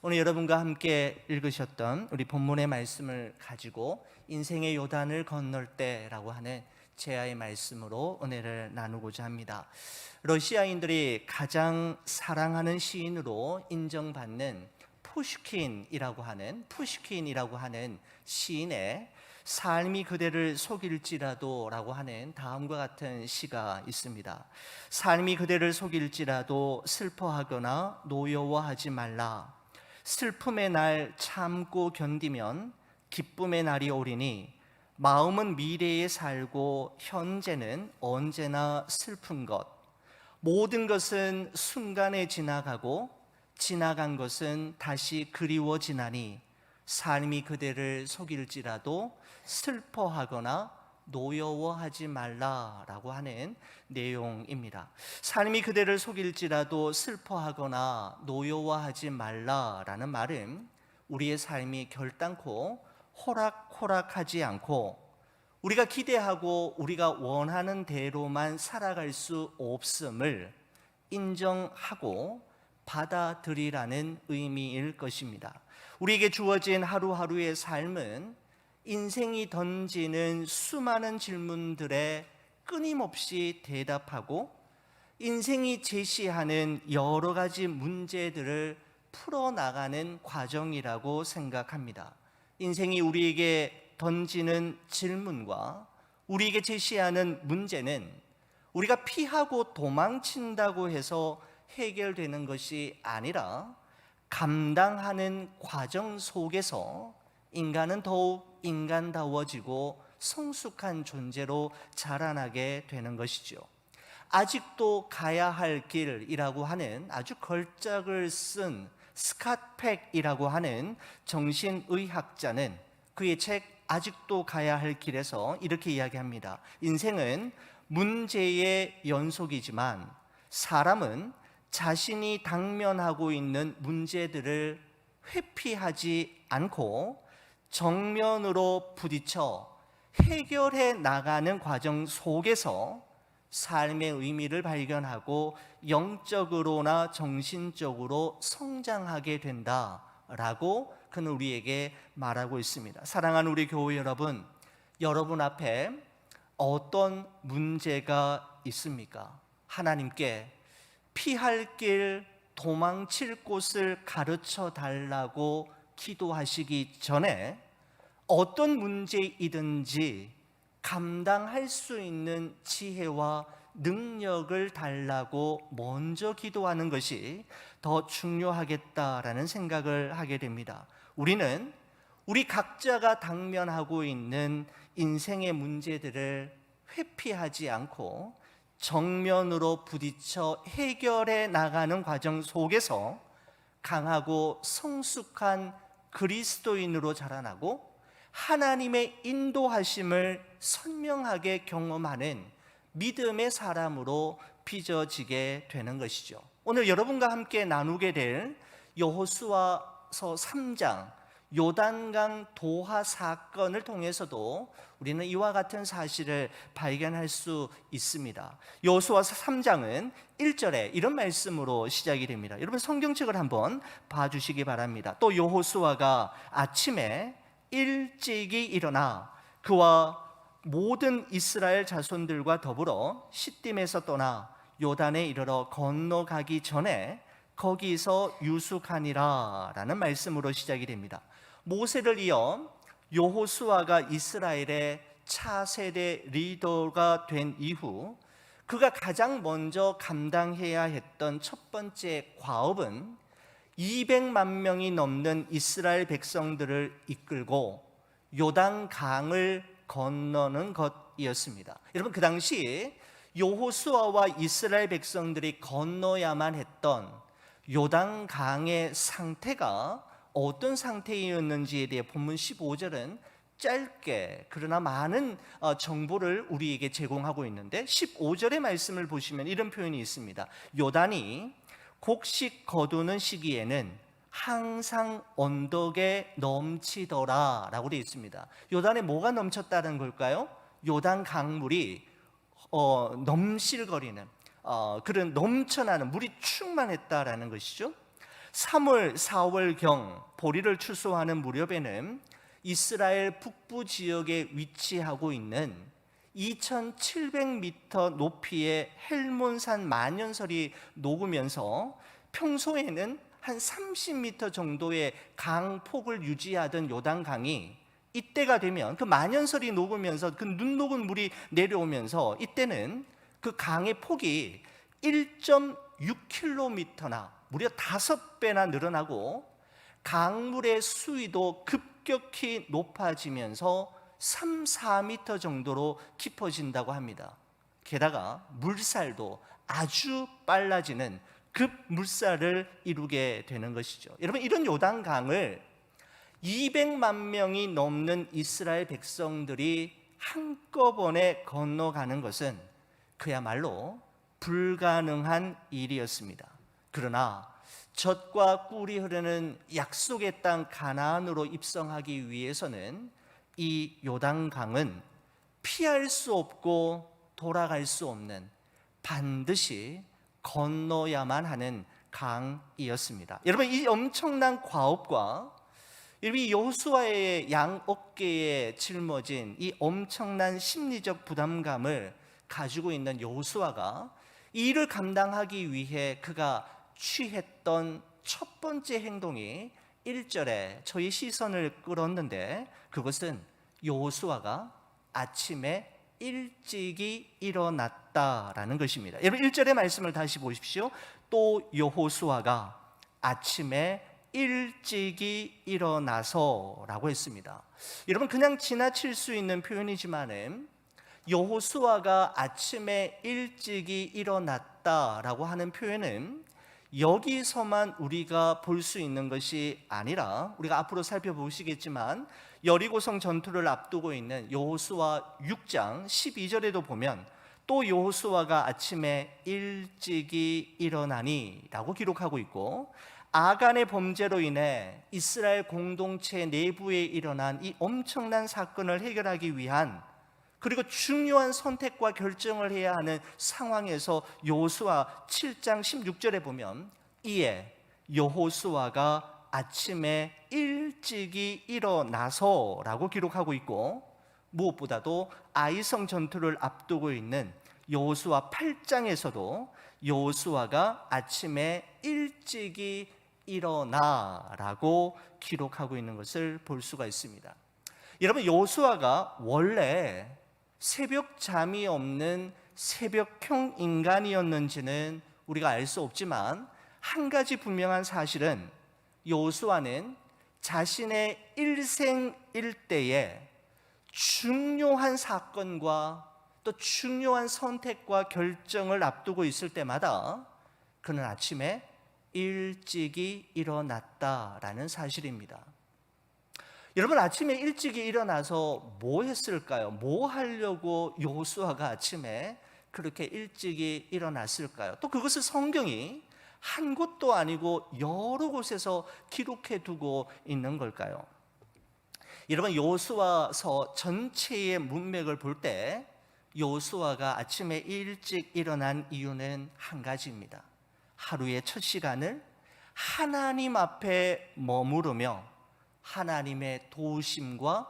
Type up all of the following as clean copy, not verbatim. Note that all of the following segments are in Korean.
오늘 여러분과 함께 읽으셨던 우리 본문의 말씀을 가지고 인생의 요단을 건널 때라고 하는 제아의 말씀으로 은혜를 나누고자 합니다. 러시아인들이 가장 사랑하는 시인으로 인정받는 푸시킨이라고 하는 시인의 삶이 그대를 속일지라도 라고 하는 다음과 같은 시가 있습니다. 삶이 그대를 속일지라도 슬퍼하거나 노여워하지 말라. 슬픔의 날 참고 견디면 기쁨의 날이 오리니 마음은 미래에 살고 현재는 언제나 슬픈 것. 모든 것은 순간에 지나가고 지나간 것은 다시 그리워지나니 삶이 그대를 속일지라도 슬퍼하거나 노여워하지 말라라고 하는 내용입니다. 삶이 그대를 속일지라도 슬퍼하거나 노여워하지 말라라는 말은 우리의 삶이 결단코 호락호락하지 않고 우리가 기대하고 우리가 원하는 대로만 살아갈 수 없음을 인정하고 받아들이라는 의미일 것입니다. 우리에게 주어진 하루하루의 삶은 인생이 던지는 수많은 질문들에 끊임없이 대답하고 인생이 제시하는 여러 가지 문제들을 풀어나가는 과정이라고 생각합니다. 인생이 우리에게 던지는 질문과 우리에게 제시하는 문제는 우리가 피하고 도망친다고 해서 해결되는 것이 아니라 감당하는 과정 속에서 인간은 더욱 인간다워지고 성숙한 존재로 자라나게 되는 것이죠. 아직도 가야 할 길이라고 하는 아주 걸작을 쓴 스캇 팩이라고 하는 정신의학자는 그의 책 아직도 가야 할 길에서 이렇게 이야기합니다. 인생은 문제의 연속이지만 사람은 자신이 당면하고 있는 문제들을 회피하지 않고 정면으로 부딪혀 해결해 나가는 과정 속에서 삶의 의미를 발견하고 영적으로나 정신적으로 성장하게 된다라고 그는 우리에게 말하고 있습니다. 사랑하는 우리 교회 여러분, 여러분 앞에 어떤 문제가 있습니까? 하나님께 피할 길, 도망칠 곳을 가르쳐 달라고 기도하시기 전에 어떤 문제이든지 감당할 수 있는 지혜와 능력을 달라고 먼저 기도하는 것이 더 중요하겠다라는 생각을 하게 됩니다. 우리는 우리 각자가 당면하고 있는 인생의 문제들을 회피하지 않고 정면으로 부딪혀 해결해 나가는 과정 속에서 강하고 성숙한 그리스도인으로 자라나고 하나님의 인도하심을 선명하게 경험하는 믿음의 사람으로 빚어지게 되는 것이죠. 오늘 여러분과 함께 나누게 될 여호수아서 3장 요단강 도하 사건을 통해서도 우리는 이와 같은 사실을 발견할 수 있습니다. 여호수아서 3장은 1절에 이런 말씀으로 시작이 됩니다. 여러분 성경책을 한번 봐주시기 바랍니다. 또 여호수아가 아침에 일찍이 일어나 그와 모든 이스라엘 자손들과 더불어 시딤에서 떠나 요단에 이르러 건너가기 전에 거기서 유숙하니라 라는 말씀으로 시작이 됩니다. 모세를 이어 여호수아가 이스라엘의 차세대 리더가 된 이후 그가 가장 먼저 감당해야 했던 첫 번째 과업은 200만 명이 넘는 이스라엘 백성들을 이끌고 요단강을 건너는 것이었습니다. 여러분 그 당시 여호수아와 이스라엘 백성들이 건너야만 했던 요단강의 상태가 어떤 상태였는지에 대해 본문 15절은 짧게 그러나 많은 정보를 우리에게 제공하고 있는데 15절의 말씀을 보시면 이런 표현이 있습니다. 요단이 곡식 거두는 시기에는 항상 언덕에 넘치더라 라고 되어 있습니다. 요단에 뭐가 넘쳤다는 걸까요? 요단 강물이 넘실거리는 그런 넘쳐나는 물이 충만했다라는 것이죠. 3월, 4월경 보리를 추수하는 무렵에는 이스라엘 북부 지역에 위치하고 있는 2700m 높이의 헬몬산 만연설이 녹으면서 평소에는 한 30m 정도의 강폭을 유지하던 요단강이 이때가 되면 그 만연설이 녹으면서 그 눈 녹은 물이 내려오면서 이때는 그 강의 폭이 1.6km나 무려 5배나 늘어나고 강물의 수위도 급격히 높아지면서 3, 4m 정도로 깊어진다고 합니다. 게다가 물살도 아주 빨라지는 급물살을 이루게 되는 것이죠. 여러분, 이런 요단강을 200만 명이 넘는 이스라엘 백성들이 한꺼번에 건너가는 것은 그야말로 불가능한 일이었습니다. 그러나 젖과 꿀이 흐르는 약속의 땅 가나안으로 입성하기 위해서는 이 요단강은 피할 수 없고 돌아갈 수 없는 반드시 건너야만 하는 강이었습니다. 여러분, 이 엄청난 과업과 이 여호수아의 양 어깨에 짊어진 이 엄청난 심리적 부담감을 가지고 있는 여호수아가 이 일을 감당하기 위해 그가 취했던 첫 번째 행동이 1절에 저희 시선을 끌었는데, 그것은 여호수아가 아침에 일찍이 일어났다라는 것입니다. 여러분, 1절의 말씀을 다시 보십시오. 또 여호수아가 아침에 일찍이 일어나서 라고 했습니다. 여러분, 그냥 지나칠 수 있는 표현이지만은 여호수아가 아침에 일찍이 일어났다라고 하는 표현은 여기서만 우리가 볼 수 있는 것이 아니라, 우리가 앞으로 살펴보시겠지만 여리고성 전투를 앞두고 있는 여호수아 6장 12절에도 보면 또 여호수아가 아침에 일찍이 일어나니 라고 기록하고 있고, 아간의 범죄로 인해 이스라엘 공동체 내부에 일어난 이 엄청난 사건을 해결하기 위한, 그리고 중요한 선택과 결정을 해야 하는 상황에서 여호수아 7장 16절에 보면 이에 여호수아가 아침에 일찍이 일어나서 라고 기록하고 있고, 무엇보다도 아이성 전투를 앞두고 있는 여호수아 8장에서도 여호수아가 아침에 일찍이 일어나라고 기록하고 있는 것을 볼 수가 있습니다. 여러분, 여호수아가 원래 새벽 잠이 없는 새벽형 인간이었는지는 우리가 알 수 없지만, 한 가지 분명한 사실은 여호수아는 자신의 일생일대에 중요한 사건과 또 중요한 선택과 결정을 앞두고 있을 때마다 그는 아침에 일찍이 일어났다라는 사실입니다. 여러분, 아침에 일찍이 일어나서 뭐 했을까요? 뭐 하려고 여호수아가 아침에 그렇게 일찍이 일어났을까요? 또 그것을 성경이 한 곳도 아니고 여러 곳에서 기록해 두고 있는 걸까요? 여러분, 여호수아서 전체의 문맥을 볼 때 여호수아가 아침에 일찍 일어난 이유는 한 가지입니다. 하루의 첫 시간을 하나님 앞에 머무르며 하나님의 도우심과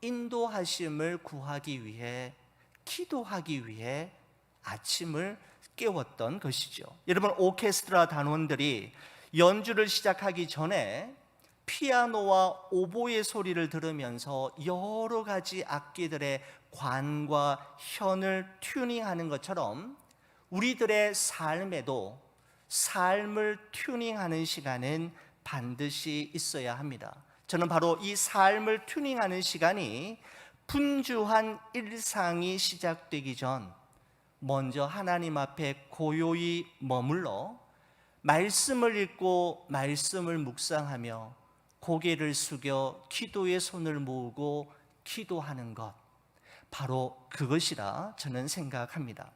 인도하심을 구하기 위해, 기도하기 위해 아침을 깨웠던 것이죠. 여러분, 오케스트라 단원들이 연주를 시작하기 전에 피아노와 오보의 소리를 들으면서 여러 가지 악기들의 관과 현을 튜닝하는 것처럼 우리들의 삶에도 삶을 튜닝하는 시간은 반드시 있어야 합니다. 저는 바로 이 삶을 튜닝하는 시간이 분주한 일상이 시작되기 전 먼저 하나님 앞에 고요히 머물러 말씀을 읽고 말씀을 묵상하며 고개를 숙여 기도의 손을 모으고 기도하는 것, 바로 그것이라 저는 생각합니다.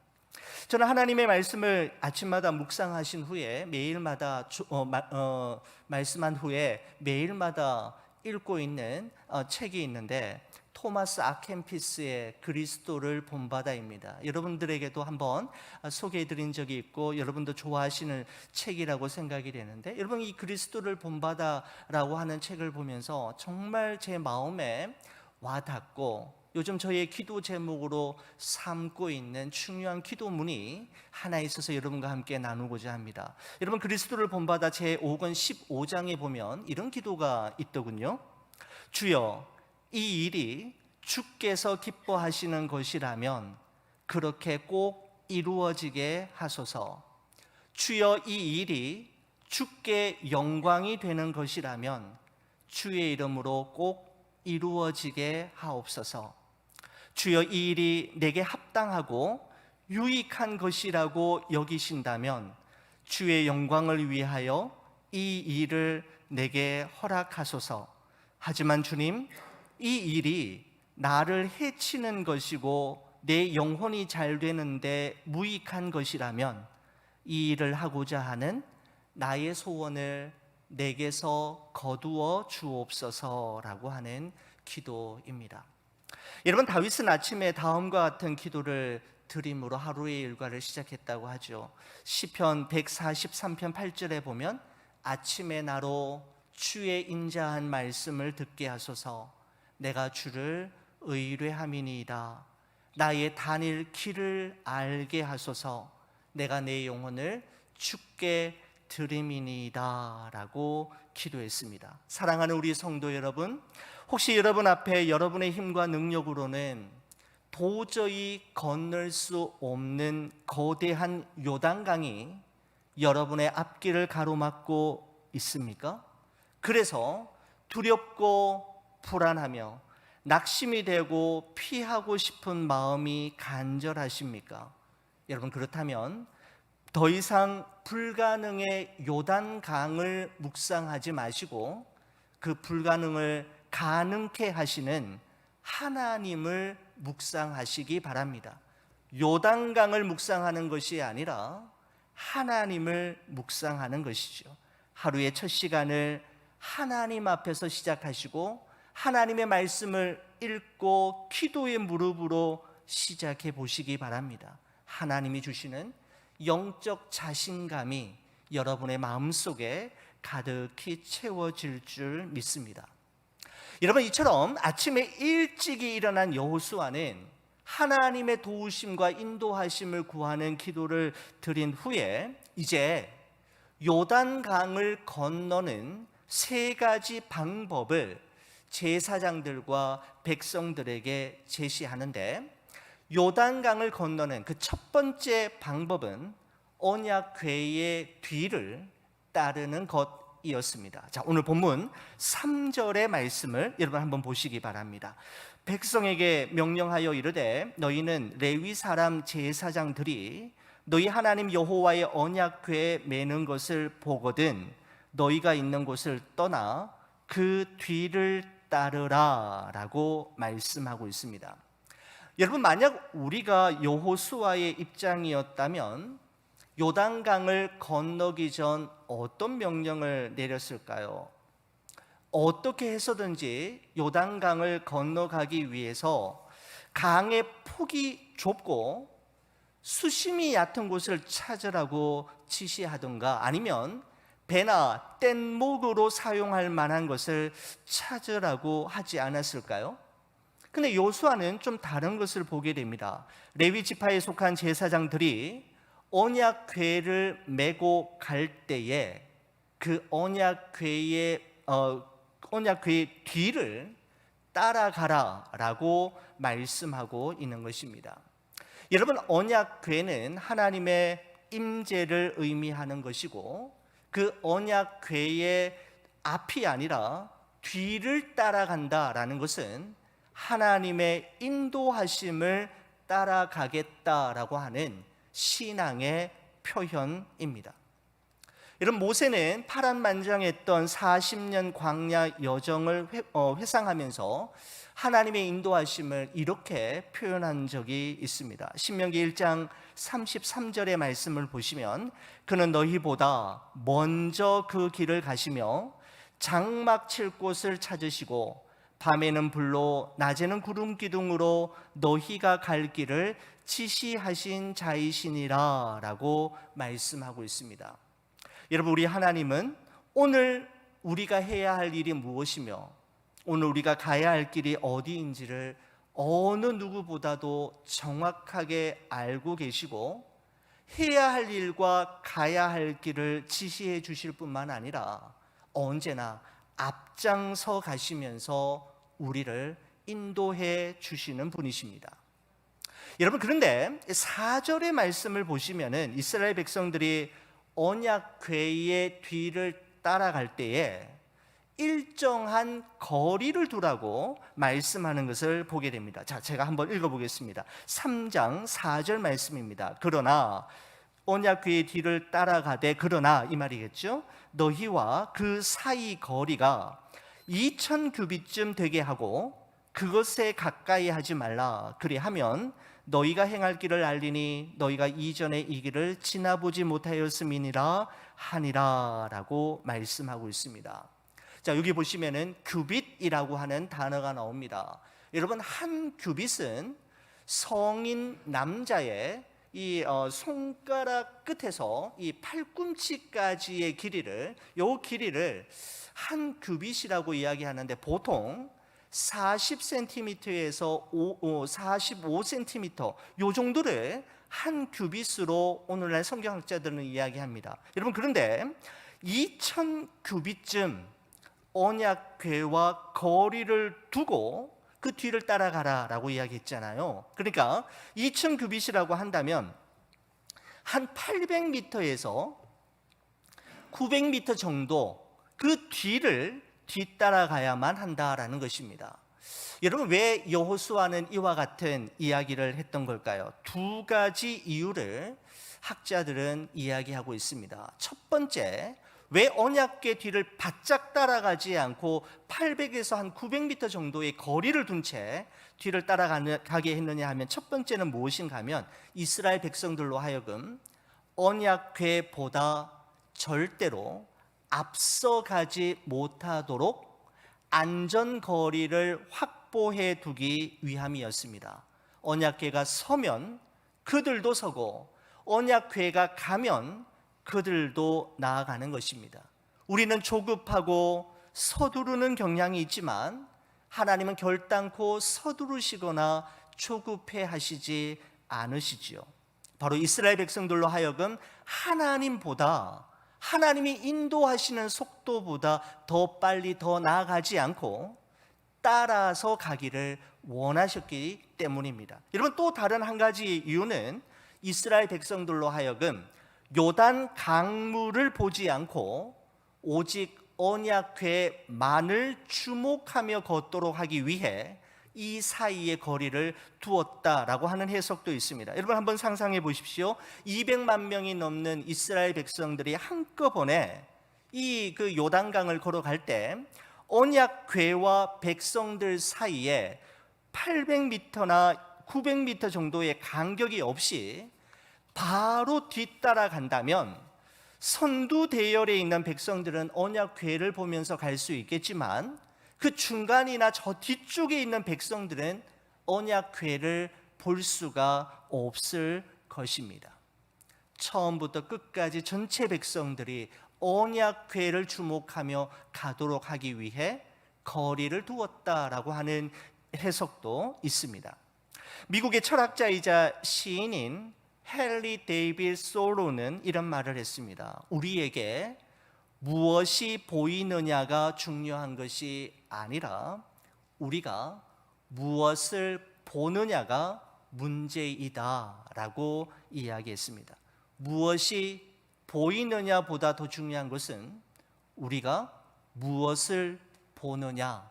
저는 하나님의 말씀을 아침마다 묵상하신 후에 매일마다 말씀한 후에 매일마다 읽고 있는 책이 있는데 토마스 아켄피스의 그리스도를 본바다입니다. 여러분들에게도 한번 소개해드린 적이 있고 여러분도 좋아하시는 책이라고 생각이 되는데, 여러분 이 그리스도를 본바다라고 하는 책을 보면서 정말 제 마음에 와닿고 요즘 저의 기도 제목으로 삼고 있는 중요한 기도문이 하나 있어서 여러분과 함께 나누고자 합니다. 여러분 그리스도를 본바다 제5권 15장에 보면 이런 기도가 있더군요. 주여, 이 일이 주께서 기뻐하시는 것이라면 그렇게 꼭 이루어지게 하소서. 주여, 이 일이 주께 영광이 되는 것이라면 주의 이름으로 꼭 이루어지게 하옵소서. 주여, 이 일이 내게 합당하고 유익한 것이라고 여기신다면 주의 영광을 위하여 이 일을 내게 허락하소서. 하지만 주님, 이 일이 나를 해치는 것이고 내 영혼이 잘 되는데 무익한 것이라면 이 일을 하고자 하는 나의 소원을 내게서 거두어 주옵소서라고 하는 기도입니다. 여러분, 다윗은 아침에 다음과 같은 기도를 드림으로 하루의 일과를 시작했다고 하죠. 시편 143편 8절에 보면 아침에 나로 주의 인자한 말씀을 듣게 하소서. 내가 주를 의뢰함이니이다. 나의 다닐 길을 알게 하소서. 내가 내 영혼을 주께 드림이니이다 라고 기도했습니다. 사랑하는 우리 성도 여러분, 혹시 여러분 앞에 여러분의 힘과 능력으로는 도저히 건널 수 없는 거대한 요단강이 여러분의 앞길을 가로막고 있습니까? 그래서 두렵고 불안하며 낙심이 되고 피하고 싶은 마음이 간절하십니까? 여러분, 그렇다면 더 이상 불가능의 요단강을 묵상하지 마시고 그 불가능을 가능케 하시는 하나님을 묵상하시기 바랍니다. 요단강을 묵상하는 것이 아니라 하나님을 묵상하는 것이죠. 하루의 첫 시간을 하나님 앞에서 시작하시고 하나님의 말씀을 읽고 기도의 무릎으로 시작해 보시기 바랍니다. 하나님이 주시는 영적 자신감이 여러분의 마음속에 가득히 채워질 줄 믿습니다. 여러분, 이처럼 아침에 일찍이 일어난 여호수아는 하나님의 도우심과 인도하심을 구하는 기도를 드린 후에 이제 요단강을 건너는 세 가지 방법을 제사장들과 백성들에게 제시하는데, 요단강을 건너는 그 첫 번째 방법은 언약궤의 뒤를 따르는 것이었습니다. 자, 오늘 본문 3절의 말씀을 여러분 한번 보시기 바랍니다. 백성에게 명령하여 이르되 너희는 레위 사람 제사장들이 너희 하나님 여호와의 언약궤에 매는 것을 보거든 너희가 있는 곳을 떠나 그 뒤를 따르라 라고 말씀하고 있습니다. 여러분, 만약 우리가 여호수아의 입장이었다면 요단강을 건너기 전 어떤 명령을 내렸을까요? 어떻게 해서든지 요단강을 건너가기 위해서 강의 폭이 좁고 수심이 얕은 곳을 찾으라고 지시하던가, 아니면 배나 뗏목으로 사용할 만한 것을 찾으라고 하지 않았을까요? 근데 여호수아는 좀 다른 것을 보게 됩니다. 레위 지파에 속한 제사장들이 언약궤를 메고 갈 때에 그 언약궤의 뒤를 따라가라라고 말씀하고 있는 것입니다. 여러분, 언약궤는 하나님의 임재를 의미하는 것이고 그 언약궤의 앞이 아니라 뒤를 따라간다라는 것은 하나님의 인도하심을 따라가겠다라고 하는 신앙의 표현입니다. 여러분, 모세는 파란만장했던 40년 광야 여정을 회상하면서 하나님의 인도하심을 이렇게 표현한 적이 있습니다. 신명기 1장 33절의 말씀을 보시면 그는 너희보다 먼저 그 길을 가시며 장막 칠 곳을 찾으시고 밤에는 불로 낮에는 구름 기둥으로 너희가 갈 길을 지시하신 자이시니라 라고 말씀하고 있습니다. 여러분, 우리 하나님은 오늘 우리가 해야 할 일이 무엇이며 오늘 우리가 가야 할 길이 어디인지를 어느 누구보다도 정확하게 알고 계시고 해야 할 일과 가야 할 길을 지시해 주실 뿐만 아니라 언제나 앞장서 가시면서 우리를 인도해 주시는 분이십니다. 여러분, 그런데 4절의 말씀을 보시면은 이스라엘 백성들이 언약궤의 뒤를 따라갈 때에 일정한 거리를 두라고 말씀하는 것을 보게 됩니다. 자, 제가 한번 읽어보겠습니다. 3장 4절 말씀입니다. 그러나 언약궤의 뒤를 따라가되, 그러나 이 말이겠죠. 너희와 그 사이 거리가 2000규빗쯤 되게 하고 그것에 가까이 하지 말라. 그리하면 너희가 행할 길을 알리니 너희가 이전에 이 길을 지나보지 못하였음이니라 하니라 라고 말씀하고 있습니다. 자, 여기 보시면은 규빗이라고 하는 단어가 나옵니다. 여러분, 한 규빗은 성인 남자의 이 손가락 끝에서 이 팔꿈치까지의 길이를, 요 길이를 한 규빗이라고 이야기하는데 보통 40cm에서 45cm 요 정도를 한 규빗으로 오늘날 성경학자들은 이야기합니다. 여러분, 그런데 2000규빗쯤 언약궤와 거리를 두고 그 뒤를 따라가라라고 이야기했잖아요. 그러니까 2000규빗이라고 한다면 한 800m에서 900m 정도 그 뒤를 뒤따라가야만 한다라는 것입니다. 여러분, 왜 여호수아는 이와 같은 이야기를 했던 걸까요? 두 가지 이유를 학자들은 이야기하고 있습니다. 첫 번째, 왜 언약궤 뒤를 바짝 따라가지 않고 800에서 한 900m 정도의 거리를 둔 채 뒤를 따라가게 했느냐 하면, 첫 번째는 무엇인가 하면 이스라엘 백성들로 하여금 언약궤보다 절대로 앞서가지 못하도록 안전거리를 확보해 두기 위함이었습니다. 언약궤가 서면 그들도 서고 언약궤가 가면 그들도 나아가는 것입니다. 우리는 조급하고 서두르는 경향이 있지만 하나님은 결단코 서두르시거나 조급해 하시지 않으시지요. 바로 이스라엘 백성들로 하여금 하나님이 인도하시는 속도보다 더 빨리 더 나아가지 않고 따라서 가기를 원하셨기 때문입니다. 여러분, 또 다른 한 가지 이유는 이스라엘 백성들로 하여금 요단 강물을 보지 않고 오직 언약궤만을 주목하며 걷도록 하기 위해 이 사이의 거리를 두었다라고 하는 해석도 있습니다. 여러분, 한번 상상해 보십시오. 200만 명이 넘는 이스라엘 백성들이 한꺼번에 이 그 요단강을 걸어갈 때 언약궤와 백성들 사이에 800m나 900m 정도의 간격이 없이 바로 뒤따라간다면 선두 대열에 있는 백성들은 언약궤를 보면서 갈 수 있겠지만 그 중간이나 저 뒤쪽에 있는 백성들은 언약궤를 볼 수가 없을 것입니다. 처음부터 끝까지 전체 백성들이 언약궤를 주목하며 가도록 하기 위해 거리를 두었다라고 하는 해석도 있습니다. 미국의 철학자이자 시인인 헨리 데이빗 소로는 이런 말을 했습니다. 우리에게 무엇이 보이느냐가 중요한 것이 아니라 우리가 무엇을 보느냐가 문제이다 라고 이야기했습니다. 무엇이 보이느냐보다 더 중요한 것은 우리가 무엇을 보느냐,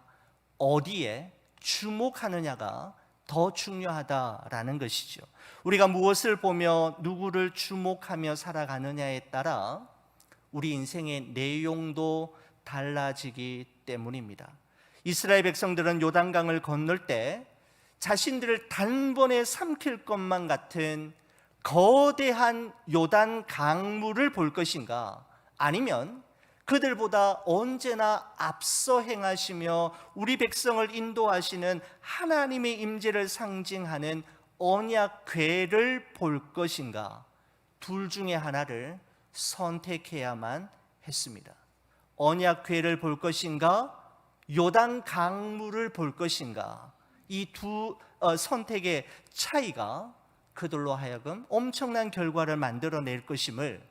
어디에 주목하느냐가 더 중요하다라는 것이죠. 우리가 무엇을 보며 누구를 주목하며 살아가느냐에 따라 우리 인생의 내용도 달라지기 때문입니다. 이스라엘 백성들은 요단강을 건널 때 자신들을 단번에 삼킬 것만 같은 거대한 요단 강물을 볼 것인가, 아니면 그들보다 언제나 앞서 행하시며 우리 백성을 인도하시는 하나님의 임재를 상징하는 언약궤를 볼 것인가? 둘 중에 하나를 선택해야만 했습니다. 언약궤를 볼 것인가? 요단 강물을 볼 것인가? 이 두 선택의 차이가 그들로 하여금 엄청난 결과를 만들어낼 것임을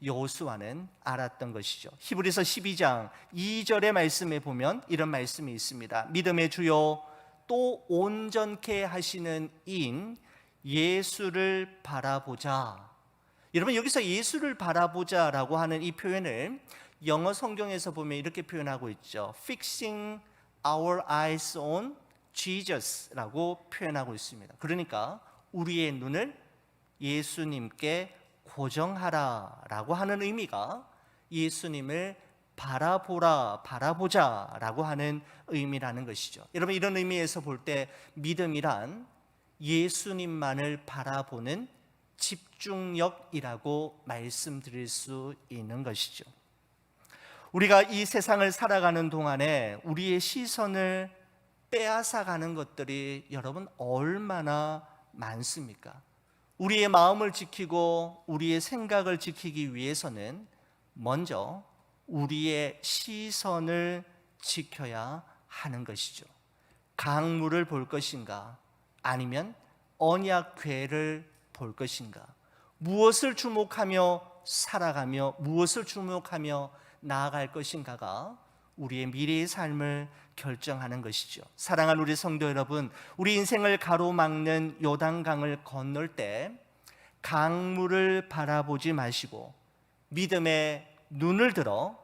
여호수아는 알았던 것이죠. 히브리서 12장 2절의 말씀에 보면 이런 말씀이 있습니다. 믿음의 주요 또 온전케 하시는 이인 예수를 바라보자. 여러분, 여기서 예수를 바라보자라고 하는 이 표현을 영어 성경에서 보면 이렇게 표현하고 있죠. Fixing our eyes on Jesus라고 표현하고 있습니다. 그러니까 우리의 눈을 예수님께 고정하라라고 하는 의미가 예수님을 바라보자라고 하는 의미라는 것이죠. 여러분, 이런 의미에서 볼 때 믿음이란 예수님만을 바라보는 집중력이라고 말씀드릴 수 있는 것이죠. 우리가 이 세상을 살아가는 동안에 우리의 시선을 빼앗아가는 것들이 여러분 얼마나 많습니까? 우리의 마음을 지키고 우리의 생각을 지키기 위해서는 먼저 우리의 시선을 지켜야 하는 것이죠. 강물을 볼 것인가? 아니면 언약궤를 볼 것인가? 무엇을 주목하며 살아가며 무엇을 주목하며 나아갈 것인가가 우리의 미래의 삶을 결정하는 것이죠. 사랑하는 우리 성도 여러분, 우리 인생을 가로막는 요단강을 건널 때 강물을 바라보지 마시고 믿음의 눈을 들어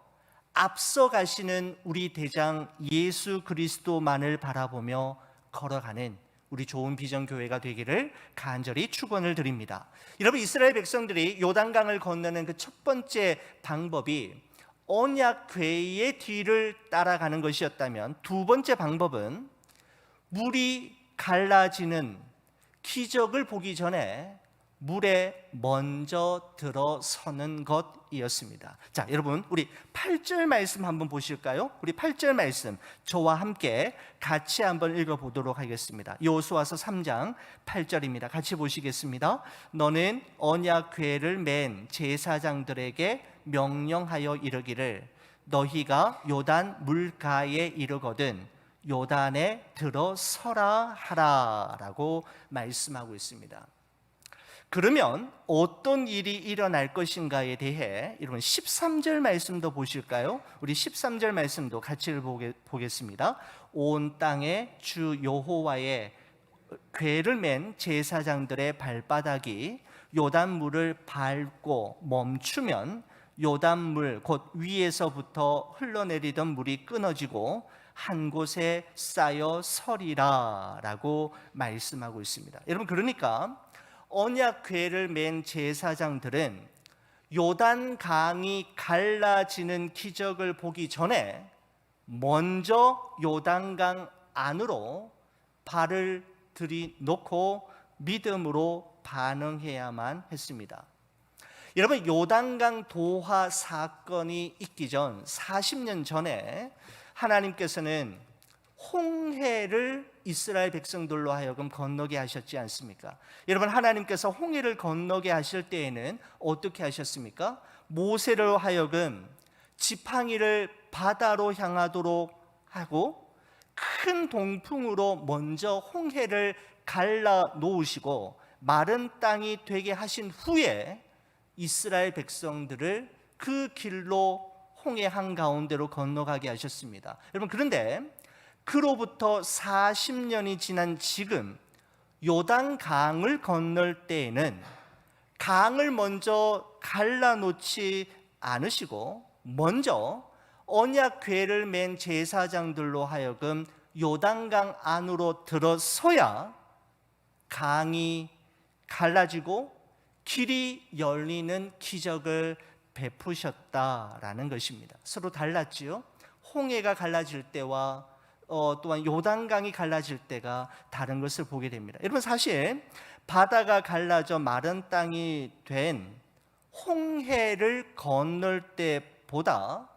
앞서 가시는 우리 대장 예수 그리스도만을 바라보며 걸어가는 우리 좋은 비전교회가 되기를 간절히 축원을 드립니다. 여러분, 이스라엘 백성들이 요단강을 건너는 그 첫 번째 방법이 언약궤의 뒤를 따라가는 것이었다면, 두 번째 방법은 물이 갈라지는 기적을 보기 전에 물에 먼저 들어서는 것이었습니다. 자, 여러분, 우리 8절 말씀 한번 보실까요? 우리 8절 말씀 저와 함께 같이 한번 읽어보도록 하겠습니다. 여호수아서 3장 8절입니다. 같이 보시겠습니다. 너는 언약궤를 맨 제사장들에게 명령하여 이르기를 너희가 요단 물가에 이르거든 요단에 들어서라 하라 라고 말씀하고 있습니다. 그러면 어떤 일이 일어날 것인가에 대해 여러분 13절 말씀도 보실까요? 우리 13절 말씀도 같이 보겠습니다. 온 땅에 주 여호와의 궤를 맨 제사장들의 발바닥이 요단물을 밟고 멈추면 요단물 곧 위에서부터 흘러내리던 물이 끊어지고 한 곳에 쌓여 서리라 라고 말씀하고 있습니다. 여러분, 그러니까 언약궤를 맨 제사장들은 요단강이 갈라지는 기적을 보기 전에 먼저 요단강 안으로 발을 들이놓고 믿음으로 반응해야만 했습니다. 여러분, 요단강 도하 사건이 있기 전 40년 전에 하나님께서는 홍해를 이스라엘 백성들로 하여금 건너게 하셨지 않습니까? 여러분, 하나님께서 홍해를 건너게 하실 때에는 어떻게 하셨습니까? 모세로 하여금 지팡이를 바다로 향하도록 하고 큰 동풍으로 먼저 홍해를 갈라 놓으시고 마른 땅이 되게 하신 후에 이스라엘 백성들을 그 길로 홍해 한가운데로 건너가게 하셨습니다. 여러분, 그런데 그로부터 40년이 지난 지금 요단강을 건널 때에는 강을 먼저 갈라놓지 않으시고 먼저 언약궤를 맨 제사장들로 하여금 요단강 안으로 들어서야 강이 갈라지고 길이 열리는 기적을 베푸셨다라는 것입니다. 서로 달랐지요. 홍해가 갈라질 때와 또한 요단강이 갈라질 때가 다른 것을 보게 됩니다. 여러분, 사실 바다가 갈라져 마른 땅이 된 홍해를 건널 때보다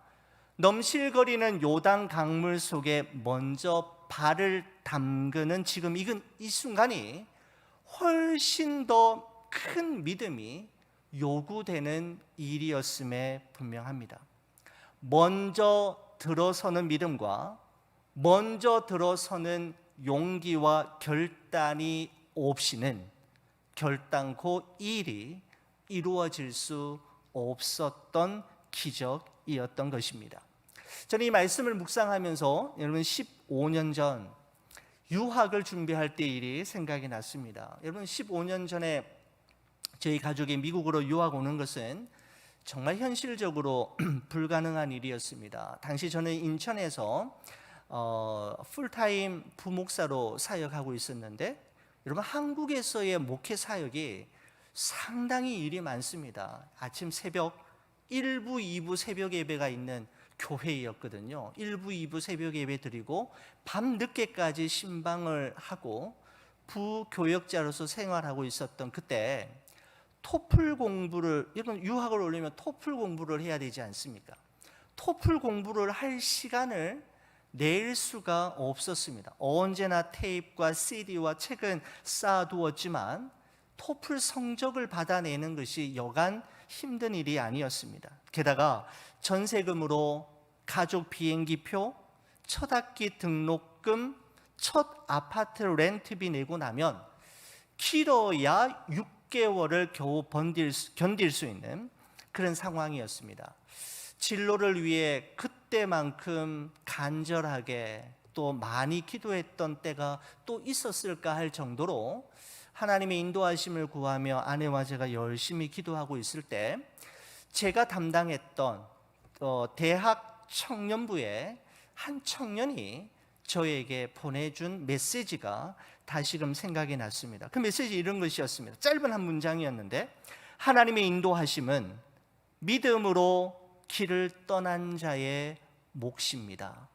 넘실거리는 요단 강물 속에 먼저 발을 담그는 지금 이 순간이 훨씬 더 큰 믿음이 요구되는 일이었음에 분명합니다. 먼저 들어서는 믿음과 먼저 들어서는 용기와 결단이 없이는 결단코 이 일이 이루어질 수 없었던 기적이었던 것입니다. 저는 이 말씀을 묵상하면서 여러분 15년 전 유학을 준비할 때 일이 생각이 났습니다. 여러분 15년 전에 저희 가족이 미국으로 유학 오는 것은 정말 현실적으로 불가능한 일이었습니다. 당시 저는 인천에서 풀타임 부목사로 사역하고 있었는데 여러분 한국에서의 목회 사역이 상당히 일이 많습니다. 아침 새벽 1부, 2부 새벽 예배가 있는 교회였거든요. 1부, 2부 새벽 예배 드리고 밤 늦게까지 신방을 하고 부교역자로서 생활하고 있었던 그때 토플 공부를, 여러분 유학을 오려면 토플 공부를 해야 되지 않습니까? 토플 공부를 할 시간을 낼 수가 없었습니다. 언제나 테이프와 CD와 책은 쌓아두었지만 토플 성적을 받아내는 것이 여간 힘든 일이 아니었습니다. 게다가 전세금으로 가족 비행기표, 첫 학기 등록금, 첫 아파트 렌트비 내고 나면 길어야 6개월을 겨우 견딜 수 있는 그런 상황이었습니다. 진로를 위해 그때만큼 간절하게 또 많이 기도했던 때가 또 있었을까 할 정도로 하나님의 인도하심을 구하며 아내와 제가 열심히 기도하고 있을 때 제가 담당했던 대학 청년부의 한 청년이 저에게 보내준 메시지가 다시금 생각이 났습니다. 그 메시지 이런 것이었습니다. 짧은 한 문장이었는데 하나님의 인도하심은 믿음으로 길을 떠난 자의 몫입니다.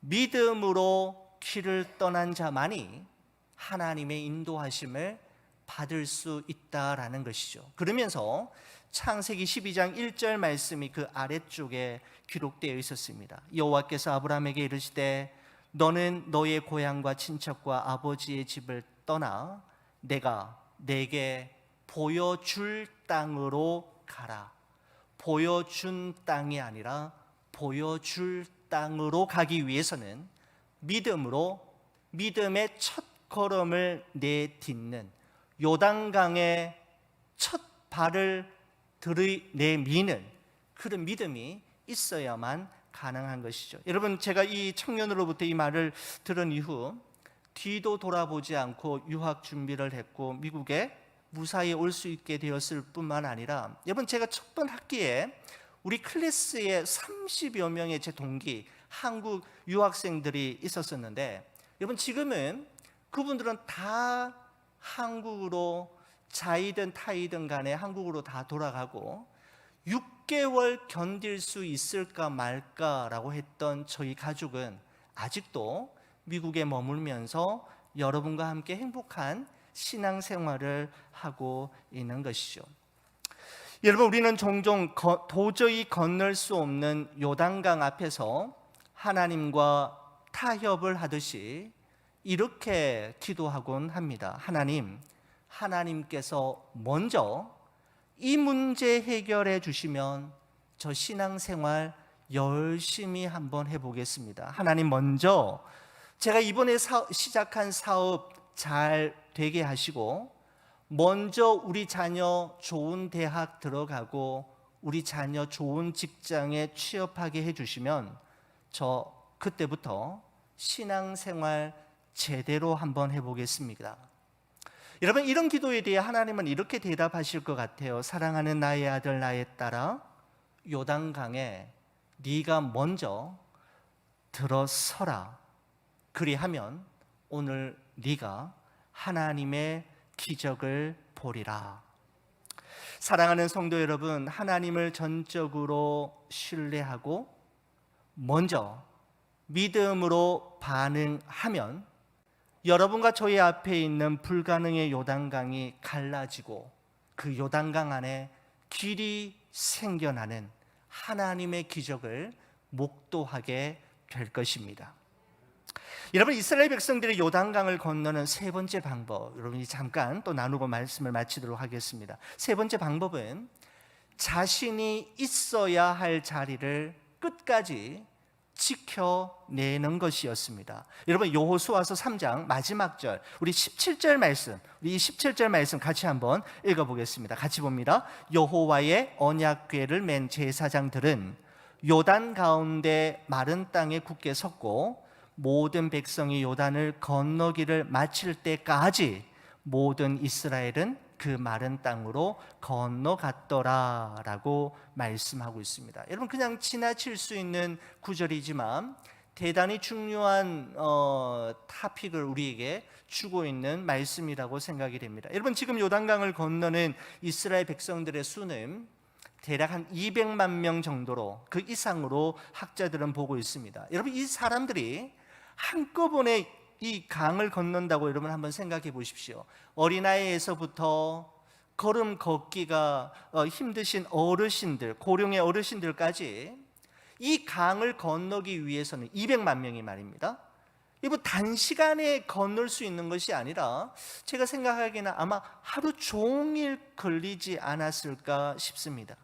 믿음으로 길을 떠난 자만이 하나님의 인도하심을 받을 수 있다라는 것이죠. 그러면서 창세기 12장 1절 말씀이 그 아래쪽에 기록되어 있었습니다. 여호와께서 아브라함에게 이르시되 너는 너의 고향과 친척과 아버지의 집을 떠나 내가 내게 보여줄 땅으로 가라. 보여준 땅이 아니라 보여줄 땅으로 가기 위해서는 믿음으로 믿음의 첫 걸음을 내딛는 요단강의 첫 발을 내미는 그런 믿음이 있어야만 가능한 것이죠. 여러분 제가 이 청년으로부터 이 말을 들은 이후 뒤도 돌아보지 않고 유학 준비를 했고 미국에 무사히 올 수 있게 되었을 뿐만 아니라 여러분 제가 첫 번 학기에 우리 클래스에 30여 명의 제 동기 한국 유학생들이 있었었는데 여러분 지금은 그분들은 다 한국으로 자이든 타이든 간에 한국으로 다 돌아가고 6개월 견딜 수 있을까 말까라고 했던 저희 가족은 아직도 미국에 머물면서 여러분과 함께 행복한 신앙생활을 하고 있는 것이죠. 여러분 우리는 종종 도저히 건널 수 없는 요단강 앞에서 하나님과 타협을 하듯이 이렇게 기도하곤 합니다. 하나님께서 먼저 이 문제 해결해 주시면 저 신앙생활 열심히 한번 해보겠습니다. 하나님 먼저 제가 이번에 시작한 사업 잘 되게 하시고 먼저 우리 자녀 좋은 대학 들어가고 우리 자녀 좋은 직장에 취업하게 해주시면 저 그때부터 신앙생활 제대로 한번 해보겠습니다. 여러분 이런 기도에 대해 하나님은 이렇게 대답하실 것 같아요. 사랑하는 나의 아들 나의 딸아 요단강에 네가 먼저 들어서라. 그리하면 오늘 네가 하나님의 기적을 보리라. 사랑하는 성도 여러분, 하나님을 전적으로 신뢰하고 먼저 믿음으로 반응하면 여러분과 저희 앞에 있는 불가능의 요단강이 갈라지고 그 요단강 안에 길이 생겨나는 하나님의 기적을 목도하게 될 것입니다. 여러분, 이스라엘 백성들이 요단강을 건너는 세 번째 방법, 여러분이 잠깐 또 나누고 말씀을 마치도록 하겠습니다. 세 번째 방법은 자신이 있어야 할 자리를 끝까지 지켜내는 것이었습니다. 여러분, 여호수아서 3장 마지막 절, 우리 17절 말씀, 우리 이 17절 말씀 같이 한번 읽어보겠습니다. 같이 봅니다. 여호와의 언약궤를 맨 제사장들은 요단 가운데 마른 땅에 굳게 섰고 모든 백성이 요단을 건너기를 마칠 때까지 모든 이스라엘은 그 마른 땅으로 건너갔더라라고 말씀하고 있습니다. 여러분, 그냥 지나칠 수 있는 구절이지만 대단히 중요한 토픽을 우리에게 주고 있는 말씀이라고 생각이 됩니다. 여러분, 지금 요단강을 건너는 이스라엘 백성들의 수는 대략 한 200만 명 정도로, 그 이상으로 학자들은 보고 있습니다. 여러분, 이 사람들이 한꺼번에 이 강을 건넌다고 여러분 한번 생각해 보십시오. 어린아이에서부터 걸음 걷기가 힘드신 어르신들, 고령의 어르신들까지 이 강을 건너기 위해서는 200만 명이 말입니다. 이거 단시간에 건널 수 있는 것이 아니라 제가 생각하기에는 아마 하루 종일 걸리지 않았을까 싶습니다.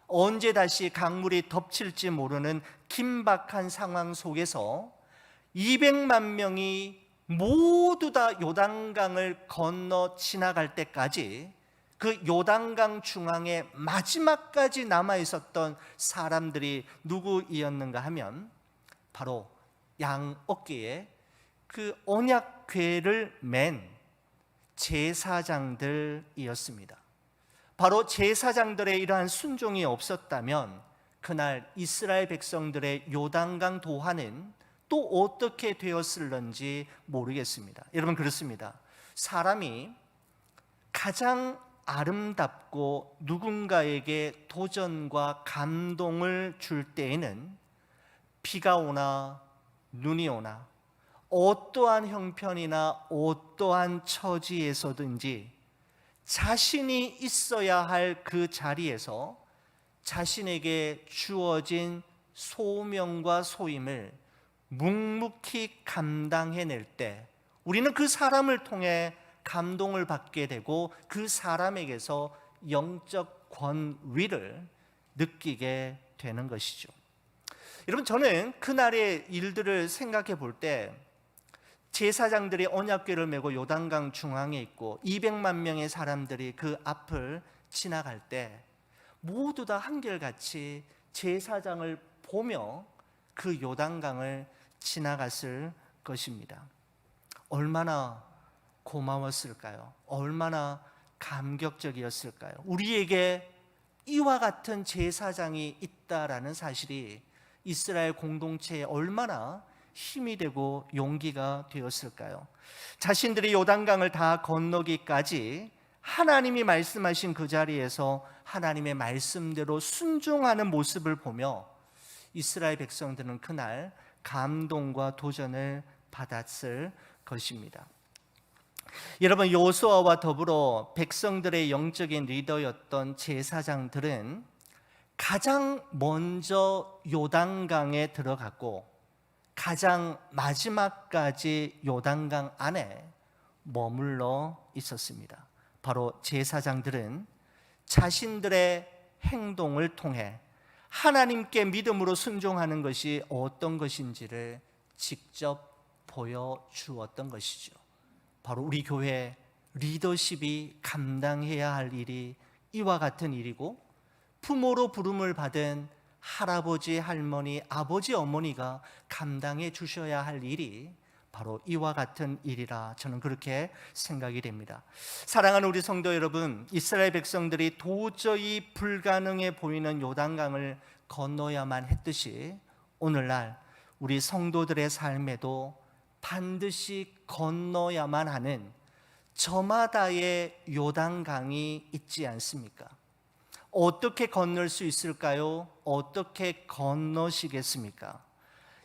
언제 다시 강물이 덮칠지 모르는 긴박한 상황 속에서 200만 명이 모두 다 요단강을 건너 지나갈 때까지 그 요단강 중앙에 마지막까지 남아 있었던 사람들이 누구이었는가 하면 바로 양 어깨에 그 언약궤를 맨 제사장들이었습니다. 바로 제사장들의 이러한 순종이 없었다면 그날 이스라엘 백성들의 요단강 도하는 또 어떻게 되었을런지 모르겠습니다. 여러분, 그렇습니다. 사람이 가장 아름답고 누군가에게 도전과 감동을 줄 때에는 비가 오나 눈이 오나 어떠한 형편이나 어떠한 처지에서든지 자신이 있어야 할 그 자리에서 자신에게 주어진 소명과 소임을 묵묵히 감당해낼 때 우리는 그 사람을 통해 감동을 받게 되고 그 사람에게서 영적 권위를 느끼게 되는 것이죠. 여러분, 저는 그날의 일들을 생각해 볼 때 제사장들이 언약궤를 메고 요단강 중앙에 있고 200만 명의 사람들이 그 앞을 지나갈 때 모두 다 한결같이 제사장을 보며 그 요단강을 지나갔을 것입니다. 얼마나 고마웠을까요? 얼마나 감격적이었을까요? 우리에게 이와 같은 제사장이 있다라는 사실이 이스라엘 공동체에 얼마나 힘이 되고 용기가 되었을까요? 자신들이 요단강을 다 건너기까지 하나님이 말씀하신 그 자리에서 하나님의 말씀대로 순종하는 모습을 보며 이스라엘 백성들은 그날 감동과 도전을 받았을 것입니다. 여러분, 여호수아와 더불어 백성들의 영적인 리더였던 제사장들은 가장 먼저 요단강에 들어갔고 가장 마지막까지 요단강 안에 머물러 있었습니다. 바로 제사장들은 자신들의 행동을 통해 하나님께 믿음으로 순종하는 것이 어떤 것인지를 직접 보여주었던 것이죠. 바로 우리 교회 리더십이 감당해야 할 일이 이와 같은 일이고, 부모로 부름을 받은 할아버지, 할머니, 아버지, 어머니가 감당해 주셔야 할 일이 바로 이와 같은 일이라 저는 그렇게 생각이 됩니다. 사랑하는 우리 성도 여러분, 이스라엘 백성들이 도저히 불가능해 보이는 요단강을 건너야만 했듯이 오늘날 우리 성도들의 삶에도 반드시 건너야만 하는 저마다의 요단강이 있지 않습니까? 어떻게 건널 수 있을까요? 어떻게 건너시겠습니까?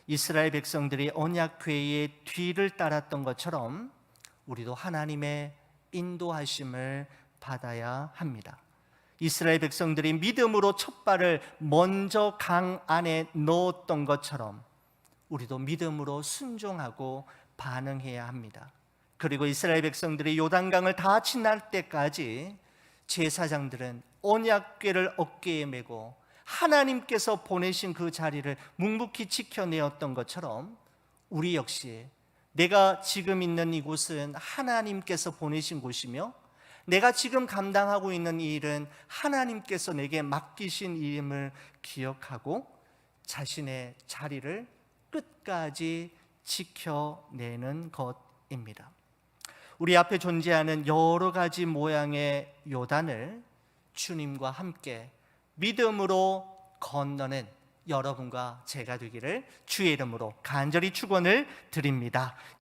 이스라엘 백성들이 언약궤의 뒤를 따랐던 것처럼 우리도 하나님의 인도하심을 받아야 합니다. 이스라엘 백성들이 믿음으로 첫 발을 먼저 강 안에 넣었던 것처럼 우리도 믿음으로 순종하고 반응해야 합니다. 그리고 이스라엘 백성들이 요단강을 다 지날 때까지 제사장들은 언약궤를 어깨에 메고 하나님께서 보내신 그 자리를 묵묵히 지켜내었던 것처럼 우리 역시 내가 지금 있는 이곳은 하나님께서 보내신 곳이며 내가 지금 감당하고 있는 이 일은 하나님께서 내게 맡기신 일임을 기억하고 자신의 자리를 끝까지 지켜내는 것입니다. 우리 앞에 존재하는 여러 가지 모양의 요단을 주님과 함께 믿음으로 건너는 여러분과 제가 되기를 주의 이름으로 간절히 축원을 드립니다.